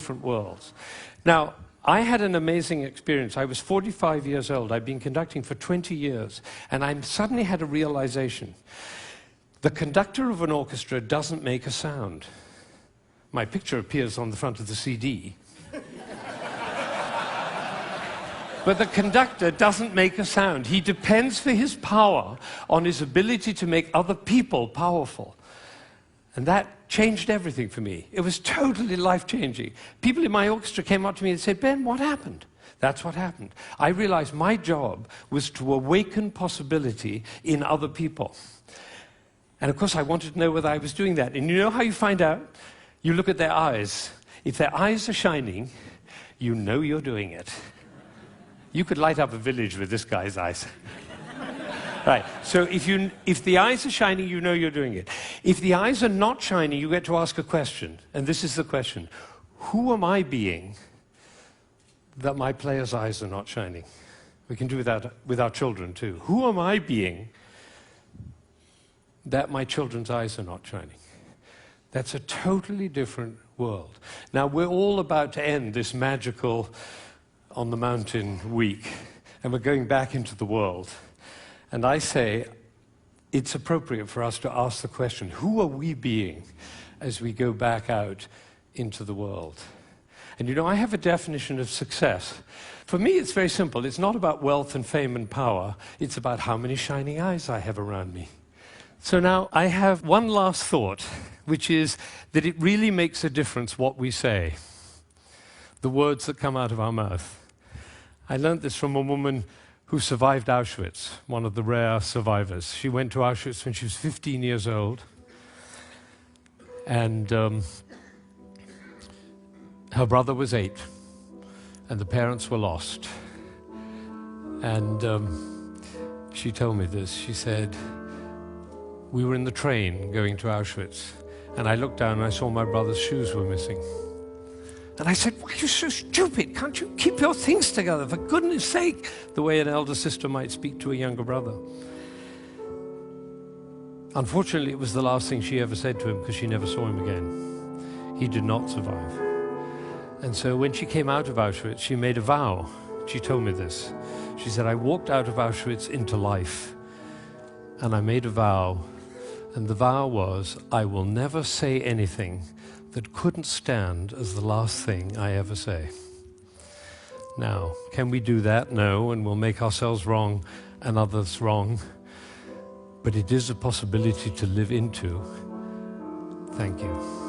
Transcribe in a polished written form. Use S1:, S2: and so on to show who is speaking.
S1: different worlds. Now, I had an amazing experience. I was 45 years old. I'd been conducting for 20 years, and I suddenly had a realization. The conductor of an orchestra doesn't make a sound. My picture appears on the front of the CD. But the conductor doesn't make a sound. He depends for his power on his ability to make other people powerful. And that changed everything for me. It was totally life-changing. People in my orchestra came up to me and said, "Ben, what happened?" That's what happened. I realized my job was to awaken possibility in other people. And of course, I wanted to know whether I was doing that. And you know how you find out? You look at their eyes. If their eyes are shining, you know you're doing it. You could light up a village with this guy's eyes. Right, so if the eyes are shining, you know you're doing it. If the eyes are not shining, you get to ask a question. And this is the question. Who am I being that my player's eyes are not shining? We can do that with our children too. Who am I being that my children's eyes are not shining? That's a totally different world. Now, we're all about to end this magical on the mountain week, and we're going back into the world. And I say it's appropriate for us to ask the question, who are we being as we go back out into the world? And you know, I have a definition of success. For me, it's very simple. It's not about wealth and fame and power. It's about how many shining eyes I have around me. So now I have one last thought, which is that it really makes a difference what we say, the words that come out of our mouth. I learned this from a woman who survived Auschwitz, one of the rare survivors. She went to Auschwitz when she was 15 years old, and her brother was 8, and the parents were lost. And she told me this. She said, "We were in the train going to Auschwitz, and I looked down and I saw my brother's shoes were missing. And I said, why are you so stupid? Can't you keep your things together, for goodness sake?" The way an elder sister might speak to a younger brother. Unfortunately, it was the last thing she ever said to him, because she never saw him again. He did not survive. And so when she came out of Auschwitz, she made a vow. She told me this. She said, "I walked out of Auschwitz into life, and I made a vow, and the vow was, I will never say anything that couldn't stand as the last thing I ever say." Now, can we do that? No, and we'll make ourselves wrong and others wrong. But it is a possibility to live into. Thank you.